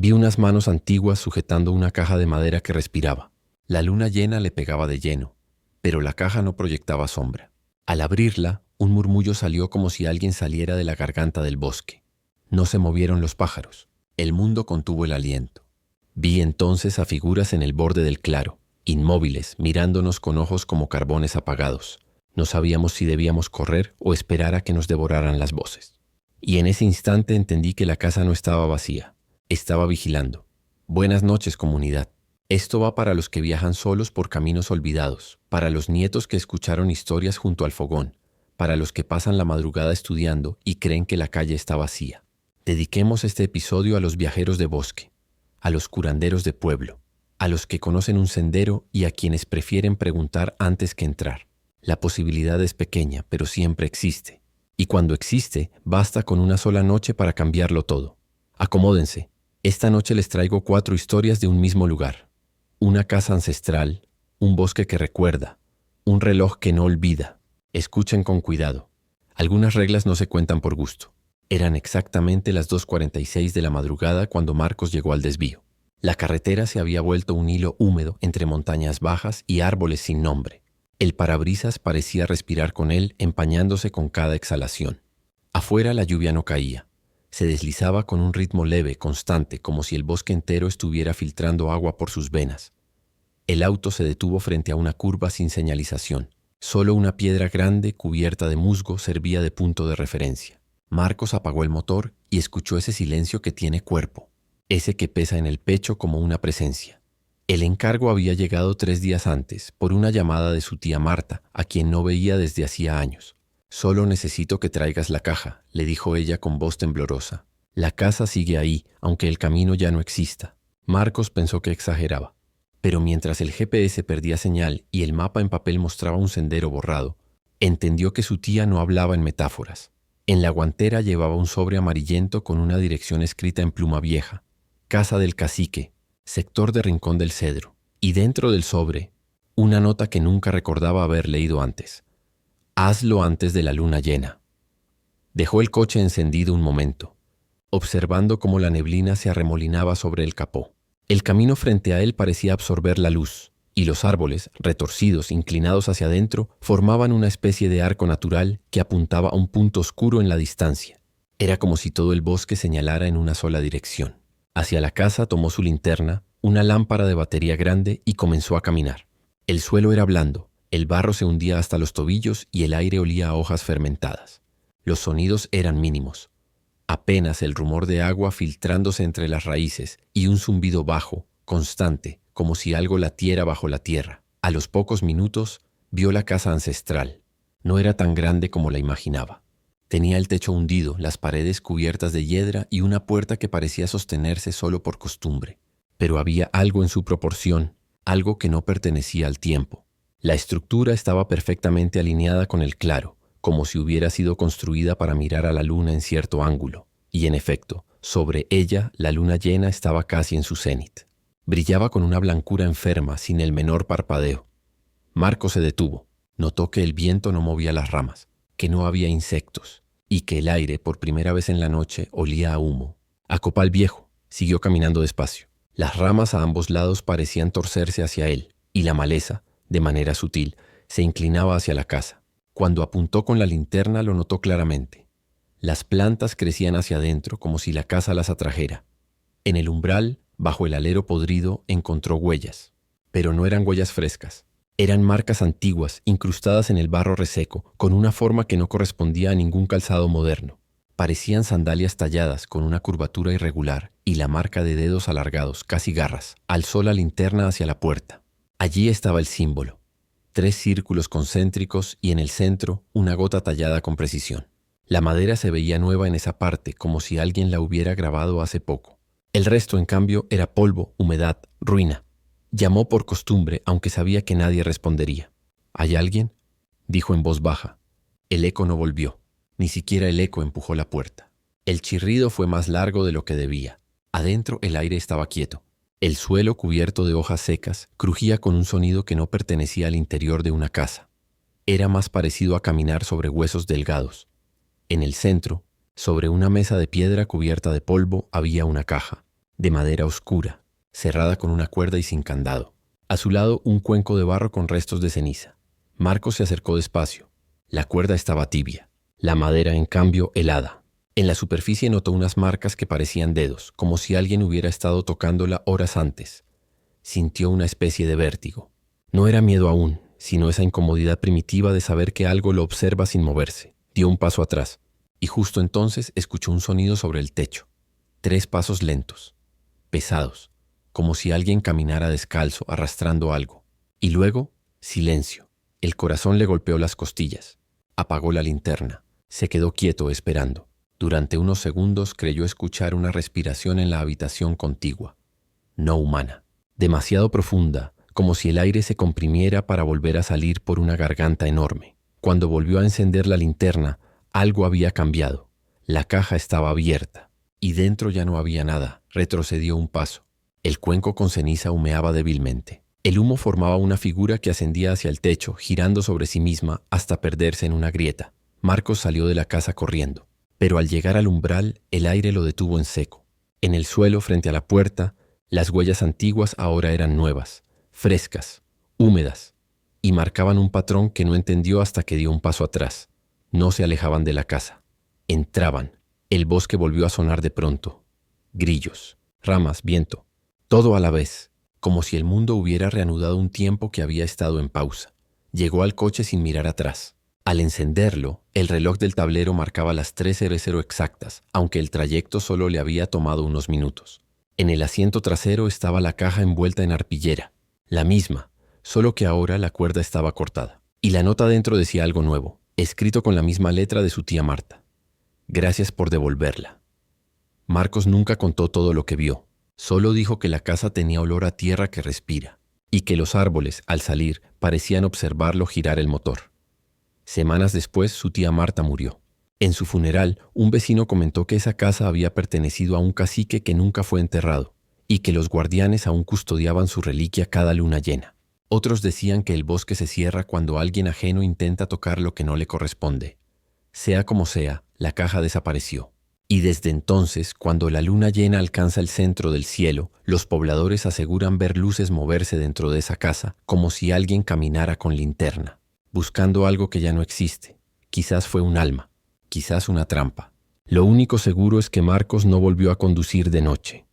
Vi unas manos antiguas sujetando una caja de madera que respiraba. La luna llena le pegaba de lleno, pero la caja no proyectaba sombra. Al abrirla, un murmullo salió como si alguien saliera de la garganta del bosque. No se movieron los pájaros. El mundo contuvo el aliento. Vi entonces a figuras en el borde del claro, inmóviles, mirándonos con ojos como carbones apagados. No sabíamos si debíamos correr o esperar a que nos devoraran las voces. Y en ese instante entendí que la casa no estaba vacía. Estaba vigilando. Buenas noches, comunidad. Esto va para los que viajan solos por caminos olvidados, para los nietos que escucharon historias junto al fogón, para los que pasan la madrugada estudiando y creen que la calle está vacía. Dediquemos este episodio a los viajeros de bosque, a los curanderos de pueblo, a los que conocen un sendero y a quienes prefieren preguntar antes que entrar. La posibilidad es pequeña, pero siempre existe. Y cuando existe, basta con una sola noche para cambiarlo todo. Acomódense. Esta noche les traigo 4 historias de un mismo lugar. Una casa ancestral, un bosque que recuerda, un reloj que no olvida. Escuchen con cuidado. Algunas reglas no se cuentan por gusto. Eran exactamente las 2:46 de la madrugada cuando Marcos llegó al desvío. La carretera se había vuelto un hilo húmedo entre montañas bajas y árboles sin nombre. El parabrisas parecía respirar con él, empañándose con cada exhalación. Afuera la lluvia no caía. Se deslizaba con un ritmo leve, constante, como si el bosque entero estuviera filtrando agua por sus venas. El auto se detuvo frente a una curva sin señalización. Solo una piedra grande, cubierta de musgo, servía de punto de referencia. Marcos apagó el motor y escuchó ese silencio que tiene cuerpo, ese que pesa en el pecho como una presencia. El encargo había llegado 3 días antes, por una llamada de su tía Marta, a quien no veía desde hacía años. «Solo necesito que traigas la caja», le dijo ella con voz temblorosa. «La casa sigue ahí, aunque el camino ya no exista». Marcos pensó que exageraba. Pero mientras el GPS perdía señal y el mapa en papel mostraba un sendero borrado, entendió que su tía no hablaba en metáforas. En la guantera llevaba un sobre amarillento con una dirección escrita en pluma vieja. Casa del Cacique, sector de Rincón del Cedro. Y dentro del sobre, una nota que nunca recordaba haber leído antes. «Hazlo antes de la luna llena». Dejó el coche encendido un momento, observando cómo la neblina se arremolinaba sobre el capó. El camino frente a él parecía absorber la luz, y los árboles, retorcidos, inclinados hacia adentro, formaban una especie de arco natural que apuntaba a un punto oscuro en la distancia. Era como si todo el bosque señalara en una sola dirección. Hacia la casa tomó su linterna, una lámpara de batería grande y comenzó a caminar. El suelo era blando. El barro se hundía hasta los tobillos y el aire olía a hojas fermentadas. Los sonidos eran mínimos. Apenas el rumor de agua filtrándose entre las raíces y un zumbido bajo, constante, como si algo latiera bajo la tierra. A los pocos minutos vio la casa ancestral. No era tan grande como la imaginaba. Tenía el techo hundido, las paredes cubiertas de hiedra y una puerta que parecía sostenerse solo por costumbre. Pero había algo en su proporción, algo que no pertenecía al tiempo. La estructura estaba perfectamente alineada con el claro, como si hubiera sido construida para mirar a la luna en cierto ángulo. Y en efecto, sobre ella la luna llena estaba casi en su cenit. Brillaba con una blancura enferma, sin el menor parpadeo. Marcos se detuvo. Notó que el viento no movía las ramas, que no había insectos, y que el aire, por primera vez en la noche, olía a humo. A Copal Viejo, siguió caminando despacio. Las ramas a ambos lados parecían torcerse hacia él, y la maleza, de manera sutil, se inclinaba hacia la casa. Cuando apuntó con la linterna lo notó claramente. Las plantas crecían hacia adentro como si la casa las atrajera. En el umbral, bajo el alero podrido, encontró huellas. Pero no eran huellas frescas. Eran marcas antiguas, incrustadas en el barro reseco, con una forma que no correspondía a ningún calzado moderno. Parecían sandalias talladas con una curvatura irregular y la marca de dedos alargados, casi garras. Alzó la linterna hacia la puerta. Allí estaba el símbolo. 3 círculos concéntricos y en el centro una gota tallada con precisión. La madera se veía nueva en esa parte, como si alguien la hubiera grabado hace poco. El resto, en cambio, era polvo, humedad, ruina. Llamó por costumbre, aunque sabía que nadie respondería. ¿Hay alguien?, dijo en voz baja. El eco no volvió. Ni siquiera el eco empujó la puerta. El chirrido fue más largo de lo que debía. Adentro el aire estaba quieto. El suelo, cubierto de hojas secas, crujía con un sonido que no pertenecía al interior de una casa. Era más parecido a caminar sobre huesos delgados. En el centro, sobre una mesa de piedra cubierta de polvo, había una caja. de madera oscura, cerrada con una cuerda y sin candado. A su lado, un cuenco de barro con restos de ceniza. Marcos se acercó despacio. La cuerda estaba tibia, la madera, en cambio, helada. En la superficie notó unas marcas que parecían dedos, como si alguien hubiera estado tocándola horas antes. Sintió una especie de vértigo. No era miedo aún, sino esa incomodidad primitiva de saber que algo lo observa sin moverse. Dio un paso atrás, y justo entonces escuchó un sonido sobre el techo. 3 pasos lentos, pesados, como si alguien caminara descalzo, arrastrando algo. Y luego, silencio. El corazón le golpeó las costillas. Apagó la linterna. Se quedó quieto esperando. Durante unos segundos creyó escuchar una respiración en la habitación contigua. No humana. Demasiado profunda, como si el aire se comprimiera para volver a salir por una garganta enorme. Cuando volvió a encender la linterna, algo había cambiado. La caja estaba abierta, y dentro ya no había nada. Retrocedió un paso. El cuenco con ceniza humeaba débilmente. El humo formaba una figura que ascendía hacia el techo, girando sobre sí misma hasta perderse en una grieta. Marcos salió de la casa corriendo, pero al llegar al umbral, el aire lo detuvo en seco. En el suelo, frente a la puerta, las huellas antiguas ahora eran nuevas, frescas, húmedas, y marcaban un patrón que no entendió hasta que dio un paso atrás. No se alejaban de la casa. Entraban. El bosque volvió a sonar de pronto. Grillos, ramas, viento, todo a la vez, como si el mundo hubiera reanudado un tiempo que había estado en pausa. Llegó al coche sin mirar atrás. Al encenderlo, el reloj del tablero marcaba las 13:00 exactas, aunque el trayecto solo le había tomado unos minutos. En el asiento trasero estaba la caja envuelta en arpillera, la misma, solo que ahora la cuerda estaba cortada. Y la nota dentro decía algo nuevo, escrito con la misma letra de su tía Marta. Gracias por devolverla. Marcos nunca contó todo lo que vio. Solo dijo que la casa tenía olor a tierra que respira, y que los árboles, al salir, parecían observarlo girar el motor. Semanas después, su tía Marta murió. En su funeral, un vecino comentó que esa casa había pertenecido a un cacique que nunca fue enterrado, y que los guardianes aún custodiaban su reliquia cada luna llena. Otros decían que el bosque se cierra cuando alguien ajeno intenta tocar lo que no le corresponde. Sea como sea, la caja desapareció. Y desde entonces, cuando la luna llena alcanza el centro del cielo, los pobladores aseguran ver luces moverse dentro de esa casa, como si alguien caminara con linterna, buscando algo que ya no existe. Quizás fue un alma, quizás una trampa. Lo único seguro es que Marcos no volvió a conducir de noche.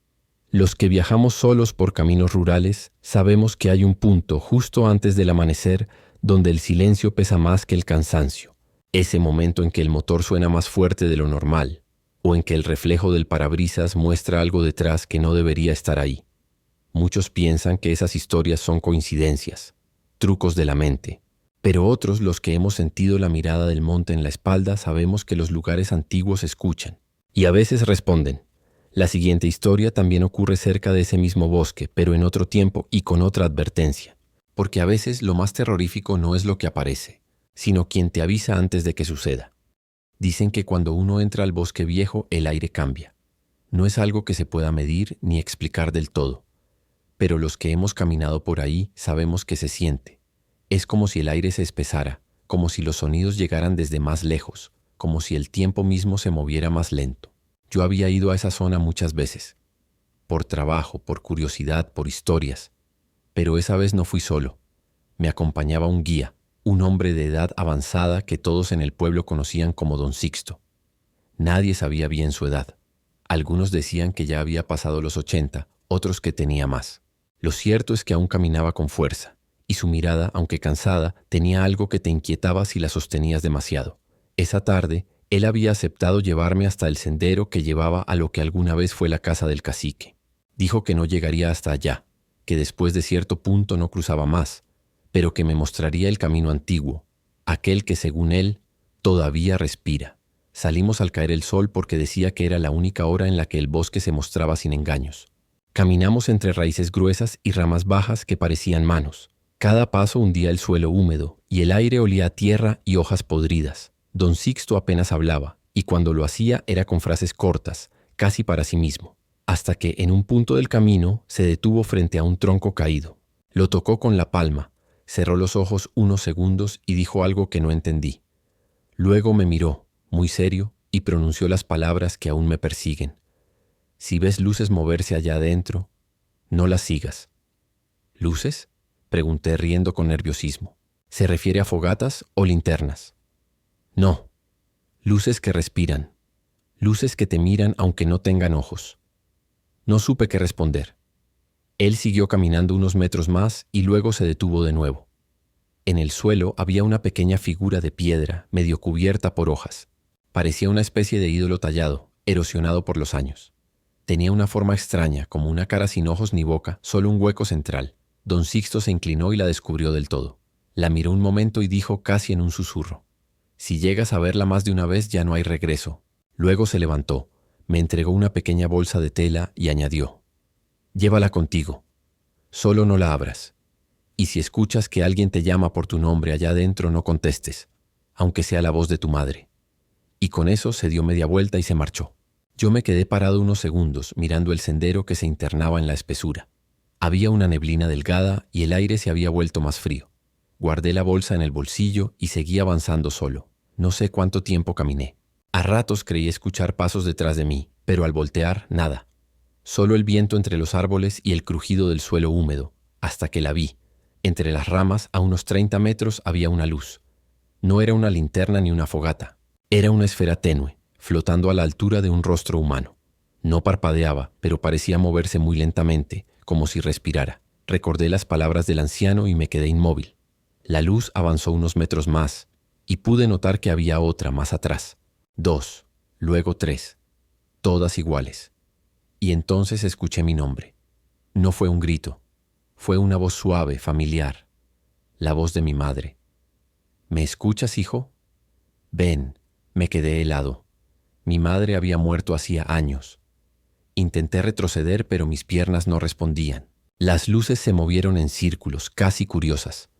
Los que viajamos solos por caminos rurales sabemos que hay un punto justo antes del amanecer donde el silencio pesa más que el cansancio. Ese momento en que el motor suena más fuerte de lo normal, o en que el reflejo del parabrisas muestra algo detrás que no debería estar ahí. Muchos piensan que esas historias son coincidencias, trucos de la mente, pero otros, los que hemos sentido la mirada del monte en la espalda, sabemos que los lugares antiguos escuchan, y a veces responden. La siguiente historia también ocurre cerca de ese mismo bosque, pero en otro tiempo y con otra advertencia, porque a veces lo más terrorífico no es lo que aparece, sino quien te avisa antes de que suceda. Dicen que cuando uno entra al bosque viejo, el aire cambia. No es algo que se pueda medir ni explicar del todo, pero los que hemos caminado por ahí sabemos que se siente. Es como si el aire se espesara, como si los sonidos llegaran desde más lejos, como si el tiempo mismo se moviera más lento. Yo había ido a esa zona muchas veces, por trabajo, por curiosidad, por historias, pero esa vez no fui solo. Me acompañaba un guía, un hombre de edad avanzada que todos en el pueblo conocían como Don Sixto. Nadie sabía bien su edad. Algunos decían que ya había pasado los 80, otros que tenía más. Lo cierto es que aún caminaba con fuerza, y su mirada, aunque cansada, tenía algo que te inquietaba si la sostenías demasiado. Esa tarde, él había aceptado llevarme hasta el sendero que llevaba a lo que alguna vez fue la casa del cacique. Dijo que no llegaría hasta allá, que después de cierto punto no cruzaba más, pero que me mostraría el camino antiguo, aquel que según él todavía respira. Salimos al caer el sol porque decía que era la única hora en la que el bosque se mostraba sin engaños. Caminamos entre raíces gruesas y ramas bajas que parecían manos. Cada paso hundía el suelo húmedo y el aire olía a tierra y hojas podridas. Don Sixto apenas hablaba, y cuando lo hacía era con frases cortas, casi para sí mismo, hasta que en un punto del camino se detuvo frente a un tronco caído. Lo tocó con la palma, cerró los ojos unos segundos y dijo algo que no entendí. Luego me miró, muy serio, y pronunció las palabras que aún me persiguen. Si ves luces moverse allá adentro, no las sigas. ¿Luces?, pregunté riendo con nerviosismo. ¿Se refiere a fogatas o linternas? No, luces que respiran, luces que te miran aunque no tengan ojos. No supe qué responder. Él siguió caminando unos metros más y luego se detuvo de nuevo. En el suelo había una pequeña figura de piedra, medio cubierta por hojas. Parecía una especie de ídolo tallado, erosionado por los años. Tenía una forma extraña, como una cara sin ojos ni boca, solo un hueco central. Don Sixto se inclinó y la descubrió del todo. La miró un momento y dijo casi en un susurro: «Si llegas a verla más de una vez ya no hay regreso». Luego se levantó, me entregó una pequeña bolsa de tela y añadió: «Llévala contigo. Solo no la abras. Y si escuchas que alguien te llama por tu nombre allá adentro, no contestes, aunque sea la voz de tu madre». Y con eso se dio media vuelta y se marchó. Yo me quedé parado unos segundos mirando el sendero que se internaba en la espesura. Había una neblina delgada y el aire se había vuelto más frío. Guardé la bolsa en el bolsillo y seguí avanzando solo. No sé cuánto tiempo caminé. A ratos creí escuchar pasos detrás de mí, pero al voltear, nada. Solo el viento entre los árboles y el crujido del suelo húmedo, hasta que la vi. Entre las ramas, a unos 30 metros, había una luz. No era una linterna ni una fogata. Era una esfera tenue, flotando a la altura de un rostro humano. No parpadeaba, pero parecía moverse muy lentamente, como si respirara. Recordé las palabras del anciano y me quedé inmóvil. La luz avanzó unos metros más, y pude notar que había otra más atrás. 2, luego 3, todas iguales. Y entonces escuché mi nombre. No fue un grito, fue una voz suave, familiar, la voz de mi madre. «¿Me escuchas, hijo?» «Ven». Me quedé helado. Mi madre había muerto hacía años. Intenté retroceder, pero mis piernas no respondían. Las luces se movieron en círculos, casi curiosas.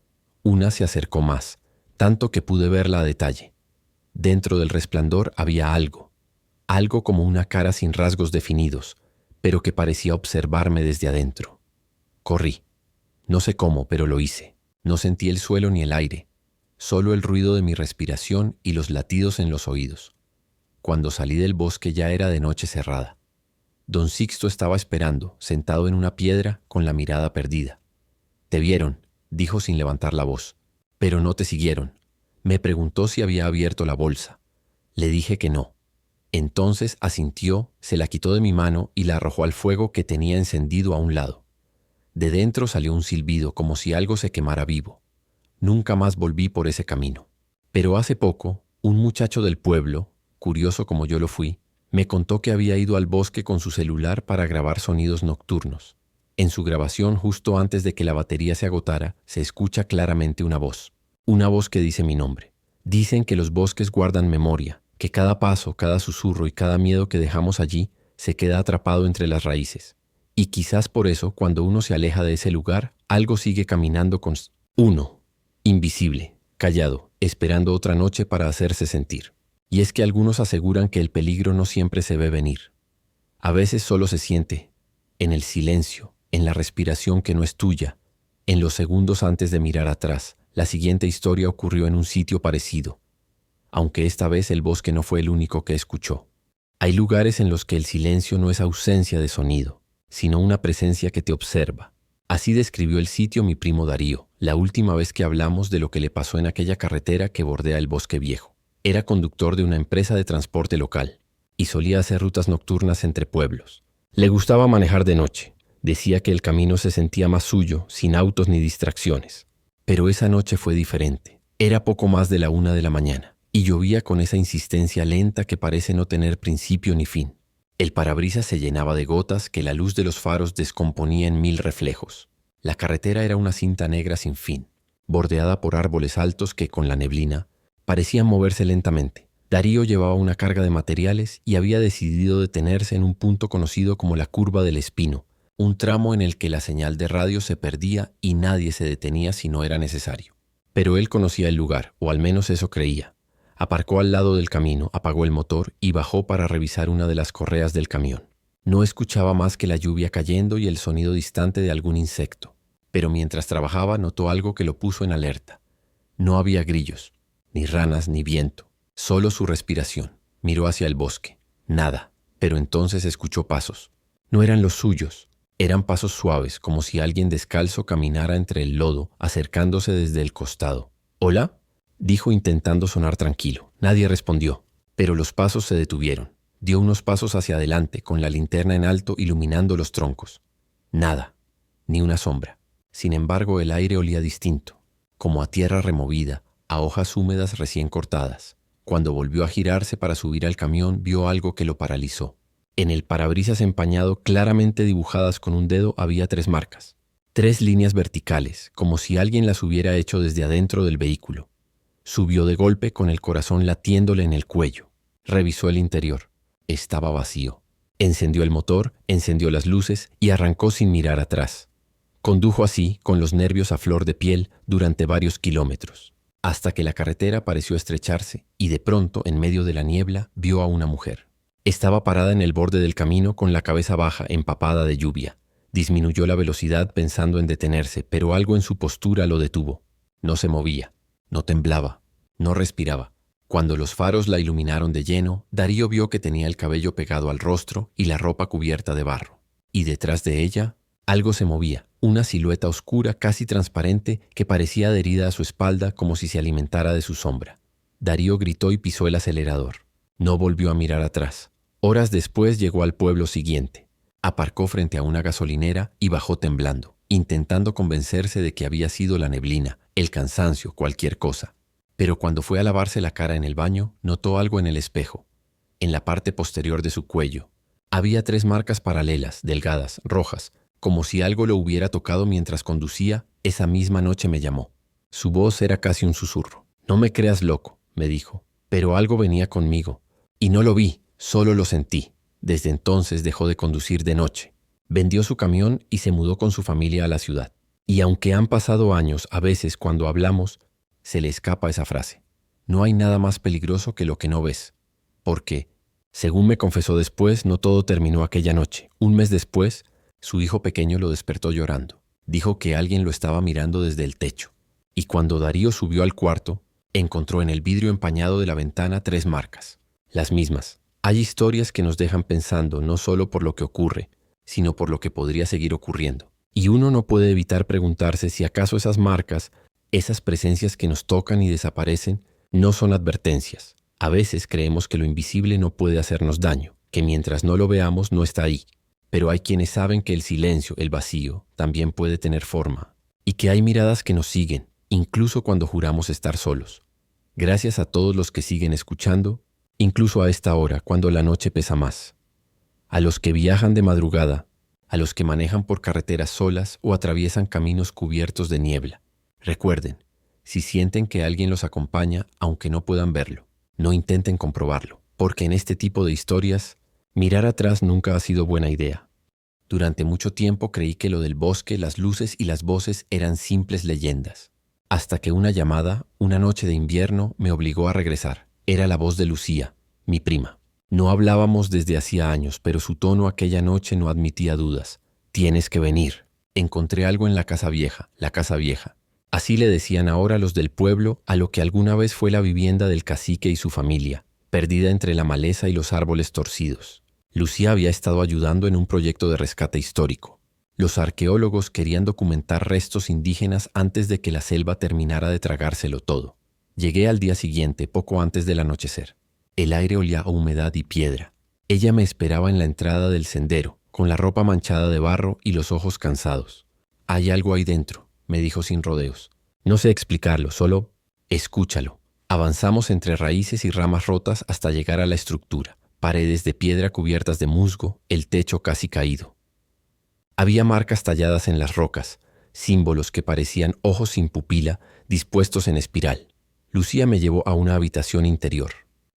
Una se acercó más, tanto que pude verla a detalle. Dentro del resplandor había algo como una cara sin rasgos definidos, pero que parecía observarme desde adentro. Corrí. No sé cómo, pero lo hice. No sentí el suelo ni el aire, solo el ruido de mi respiración y los latidos en los oídos. Cuando salí del bosque ya era de noche cerrada. Don Sixto estaba esperando, sentado en una piedra, con la mirada perdida. «Te vieron», dijo sin levantar la voz. «Pero no te siguieron». Me preguntó si había abierto la bolsa. Le dije que no. Entonces asintió, se la quitó de mi mano y la arrojó al fuego que tenía encendido a un lado. De dentro salió un silbido, como si algo se quemara vivo. Nunca más volví por ese camino. Pero hace poco, un muchacho del pueblo, curioso como yo lo fui, me contó que había ido al bosque con su celular para grabar sonidos nocturnos. En su grabación, justo antes de que la batería se agotara, se escucha claramente una voz que dice mi nombre. Dicen que los bosques guardan memoria, que cada paso, cada susurro y cada miedo que dejamos allí se queda atrapado entre las raíces. Y quizás por eso, cuando uno se aleja de ese lugar, algo sigue caminando con uno, invisible, callado, esperando otra noche para hacerse sentir. Y es que algunos aseguran que el peligro no siempre se ve venir. A veces solo se siente, en el silencio, en la respiración que no es tuya, en los segundos antes de mirar atrás. La siguiente historia ocurrió en un sitio parecido, aunque esta vez el bosque no fue el único que escuchó. Hay lugares en los que el silencio no es ausencia de sonido, sino una presencia que te observa. Así describió el sitio mi primo Darío, la última vez que hablamos de lo que le pasó en aquella carretera que bordea el bosque viejo. Era conductor de una empresa de transporte local y solía hacer rutas nocturnas entre pueblos. Le gustaba manejar de noche. Decía que el camino se sentía más suyo, sin autos ni distracciones. Pero esa noche fue diferente. Era poco más de la 1 de la mañana y llovía con esa insistencia lenta que parece no tener principio ni fin. El parabrisas se llenaba de gotas que la luz de los faros descomponía en 1000 reflejos. La carretera era una cinta negra sin fin, bordeada por árboles altos que, con la neblina, parecían moverse lentamente. Darío llevaba una carga de materiales y había decidido detenerse en un punto conocido como la Curva del Espino, un tramo en el que la señal de radio se perdía y nadie se detenía si no era necesario. Pero él conocía el lugar, o al menos eso creía. Aparcó al lado del camino, apagó el motor y bajó para revisar una de las correas del camión. No escuchaba más que la lluvia cayendo y el sonido distante de algún insecto. Pero mientras trabajaba notó algo que lo puso en alerta. No había grillos, ni ranas, ni viento. Solo su respiración. Miró hacia el bosque. Nada. pero entonces escuchó pasos. No eran los suyos, eran pasos suaves, como si alguien descalzo caminara entre el lodo, acercándose desde el costado. «¿Hola?», dijo intentando sonar tranquilo. Nadie respondió, pero los pasos se detuvieron. Dio unos pasos hacia adelante, con la linterna en alto iluminando los troncos. Nada, ni una sombra. Sin embargo, el aire olía distinto, como a tierra removida, a hojas húmedas recién cortadas. Cuando volvió a girarse para subir al camión, vio algo que lo paralizó. En el parabrisas empañado, claramente dibujadas con un dedo, había 3 marcas. 3 líneas verticales, como si alguien las hubiera hecho desde adentro del vehículo. Subió de golpe con el corazón latiéndole en el cuello. Revisó el interior. Estaba vacío. Encendió el motor, encendió las luces y arrancó sin mirar atrás. Condujo así, con los nervios a flor de piel, durante varios kilómetros, hasta que la carretera pareció estrecharse y de pronto, en medio de la niebla, vio a una mujer. Estaba parada en el borde del camino con la cabeza baja, empapada de lluvia. Disminuyó la velocidad pensando en detenerse, pero algo en su postura lo detuvo. No se movía, no temblaba, no respiraba. Cuando los faros la iluminaron de lleno, Darío vio que tenía el cabello pegado al rostro y la ropa cubierta de barro. Y detrás de ella, algo se movía, una silueta oscura casi transparente que parecía adherida a su espalda como si se alimentara de su sombra. Darío gritó y pisó el acelerador. No volvió a mirar atrás. Horas después llegó al pueblo siguiente. Aparcó frente a una gasolinera y bajó temblando, intentando convencerse de que había sido la neblina, el cansancio, cualquier cosa. Pero cuando fue a lavarse la cara en el baño, notó algo en el espejo. En la parte posterior de su cuello había 3 marcas paralelas, delgadas, rojas, como si algo lo hubiera tocado mientras conducía. Esa misma noche me llamó. Su voz era casi un susurro. «No me creas loco», me dijo, «pero algo venía conmigo. Y no lo vi, solo lo sentí». Desde entonces dejó de conducir de noche. Vendió su camión y se mudó con su familia a la ciudad. Y aunque han pasado años, a veces cuando hablamos, se le escapa esa frase. No hay nada más peligroso que lo que no ves. Porque, según me confesó después, no todo terminó aquella noche. Un mes después, su hijo pequeño lo despertó llorando. Dijo que alguien lo estaba mirando desde el techo. Y cuando Darío subió al cuarto, encontró en el vidrio empañado de la ventana 3 marcas. Las mismas. Hay historias que nos dejan pensando no solo por lo que ocurre, sino por lo que podría seguir ocurriendo. Y uno no puede evitar preguntarse si acaso esas marcas, esas presencias que nos tocan y desaparecen, no son advertencias. A veces creemos que lo invisible no puede hacernos daño, que mientras no lo veamos no está ahí. Pero hay quienes saben que el silencio, el vacío, también puede tener forma. Y que hay miradas que nos siguen, incluso cuando juramos estar solos. Gracias a todos los que siguen escuchando, incluso a esta hora, cuando la noche pesa más. A los que viajan de madrugada, a los que manejan por carreteras solas o atraviesan caminos cubiertos de niebla. Recuerden, si sienten que alguien los acompaña, aunque no puedan verlo, no intenten comprobarlo, porque en este tipo de historias, mirar atrás nunca ha sido buena idea. Durante mucho tiempo creí que lo del bosque, las luces y las voces eran simples leyendas, hasta que una llamada, una noche de invierno, me obligó a regresar. Era la voz de Lucía, mi prima. No hablábamos desde hacía años, pero su tono aquella noche no admitía dudas. «Tienes que venir. Encontré algo en la casa vieja, la casa vieja». Así le decían ahora los del pueblo a lo que alguna vez fue la vivienda del cacique y su familia, perdida entre la maleza y los árboles torcidos. Lucía había estado ayudando en un proyecto de rescate histórico. Los arqueólogos querían documentar restos indígenas antes de que la selva terminara de tragárselo todo. Llegué al día siguiente, poco antes del anochecer. El aire olía a humedad y piedra. Ella me esperaba en la entrada del sendero, con la ropa manchada de barro y los ojos cansados. «Hay algo ahí dentro», me dijo sin rodeos. «No sé explicarlo, solo escúchalo». Avanzamos entre raíces y ramas rotas hasta llegar a la estructura. Paredes de piedra cubiertas de musgo, el techo casi caído. Había marcas talladas en las rocas, símbolos que parecían ojos sin pupila dispuestos en espiral. Lucía me llevó a una habitación interior.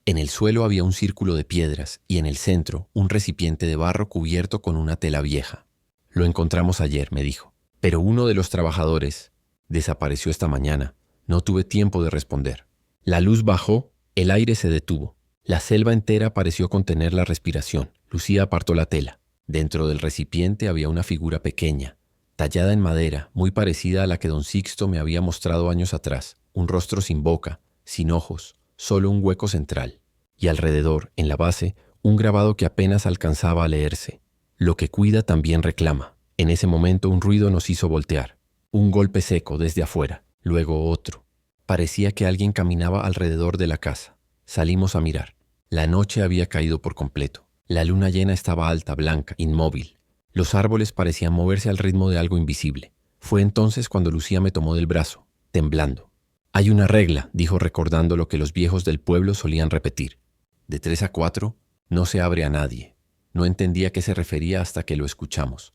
En el suelo había un círculo de piedras y en el centro un recipiente de barro cubierto con una tela vieja. «Lo encontramos ayer», me dijo, «pero uno de los trabajadores desapareció esta mañana». No tuve tiempo de responder. La luz bajó, el aire se detuvo. La selva entera pareció contener la respiración. Lucía apartó la tela. Dentro del recipiente había una figura pequeña, tallada en madera, muy parecida a la que don Sixto me había mostrado años atrás. Un rostro sin boca, sin ojos, solo un hueco central. Y alrededor, en la base, un grabado que apenas alcanzaba a leerse. Lo que cuida también reclama. En ese momento un ruido nos hizo voltear. Un golpe seco desde afuera, luego otro. Parecía que alguien caminaba alrededor de la casa. Salimos a mirar. La noche había caído por completo. La luna llena estaba alta, blanca, inmóvil. Los árboles parecían moverse al ritmo de algo invisible. Fue entonces cuando Lucía me tomó del brazo, temblando. «Hay una regla», dijo recordando lo que los viejos del pueblo solían repetir. «De 3 a 4 no se abre a nadie». No entendía a qué se refería hasta que lo escuchamos.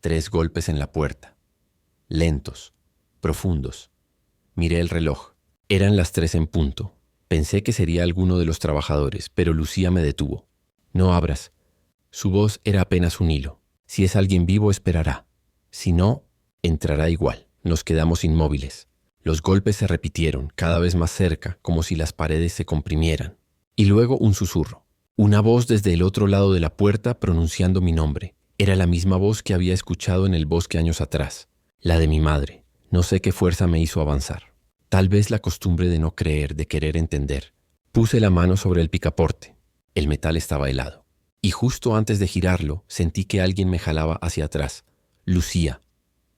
3 golpes en la puerta. Lentos, profundos. Miré el reloj. Eran las 3 en punto. Pensé que sería alguno de los trabajadores, pero Lucía me detuvo. «No abras». Su voz era apenas un hilo. «Si es alguien vivo, esperará. Si no, entrará igual». Nos quedamos inmóviles. Los golpes se repitieron, cada vez más cerca, como si las paredes se comprimieran. Y luego un susurro. Una voz desde el otro lado de la puerta pronunciando mi nombre. Era la misma voz que había escuchado en el bosque años atrás. La de mi madre. No sé qué fuerza me hizo avanzar. Tal vez la costumbre de no creer, de querer entender. Puse la mano sobre el picaporte. El metal estaba helado. Y justo antes de girarlo, sentí que alguien me jalaba hacia atrás. «Lucía».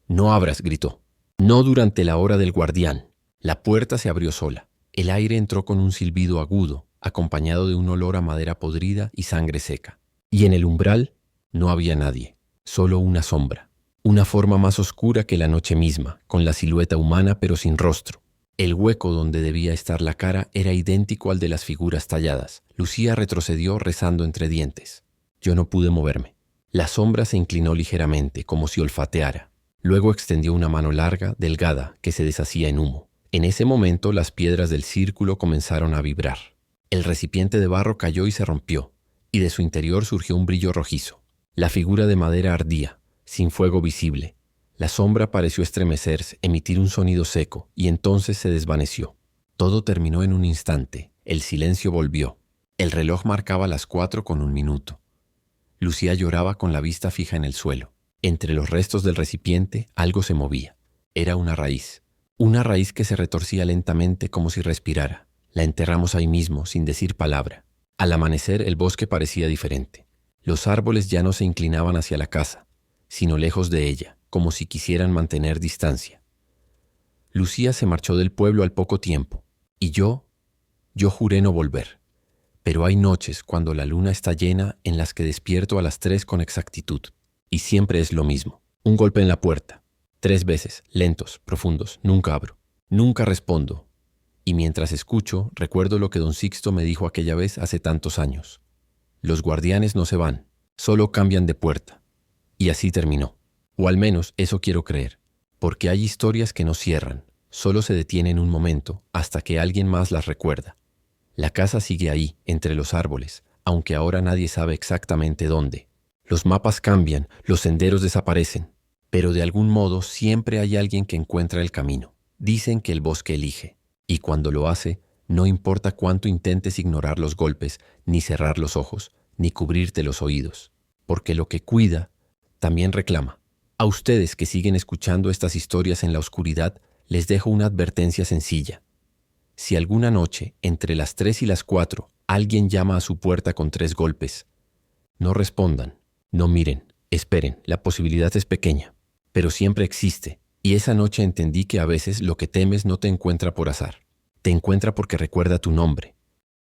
«No abras», gritó. «No durante la hora del guardián». La puerta se abrió sola. El aire entró con un silbido agudo, acompañado de un olor a madera podrida y sangre seca. Y en el umbral no había nadie, solo una sombra. Una forma más oscura que la noche misma, con la silueta humana pero sin rostro. El hueco donde debía estar la cara era idéntico al de las figuras talladas. Lucía retrocedió rezando entre dientes. Yo no pude moverme. La sombra se inclinó ligeramente, como si olfateara. Luego extendió una mano larga, delgada, que se deshacía en humo. En ese momento las piedras del círculo comenzaron a vibrar. El recipiente de barro cayó y se rompió, y de su interior surgió un brillo rojizo. La figura de madera ardía, sin fuego visible. La sombra pareció estremecerse, emitir un sonido seco, y entonces se desvaneció. Todo terminó en un instante. El silencio volvió. El reloj marcaba las 4:01. Lucía lloraba con la vista fija en el suelo. Entre los restos del recipiente algo se movía. Era una raíz que se retorcía lentamente como si respirara. La enterramos ahí mismo, sin decir palabra. Al amanecer el bosque parecía diferente. Los árboles ya no se inclinaban hacia la casa, sino lejos de ella, como si quisieran mantener distancia. Lucía se marchó del pueblo al poco tiempo, y yo juré no volver. Pero hay noches cuando la luna está llena en las que despierto a las 3 con exactitud. Y siempre es lo mismo. Un golpe en la puerta. 3 veces, lentos, profundos. Nunca abro. Nunca respondo. Y mientras escucho, recuerdo lo que don Sixto me dijo aquella vez hace tantos años. Los guardianes no se van, solo cambian de puerta. Y así terminó. O al menos eso quiero creer. Porque hay historias que no cierran, solo se detienen un momento hasta que alguien más las recuerda. La casa sigue ahí, entre los árboles, aunque ahora nadie sabe exactamente dónde. Los mapas cambian, los senderos desaparecen, pero de algún modo siempre hay alguien que encuentra el camino. Dicen que el bosque elige, y cuando lo hace, no importa cuánto intentes ignorar los golpes, ni cerrar los ojos, ni cubrirte los oídos, porque lo que cuida también reclama. A ustedes que siguen escuchando estas historias en la oscuridad, les dejo una advertencia sencilla. Si alguna noche, entre las 3 y las 4, alguien llama a su puerta con 3 golpes, no respondan, no miren, esperen, la posibilidad es pequeña, pero siempre existe, y esa noche entendí que a veces lo que temes no te encuentra por azar, te encuentra porque recuerda tu nombre,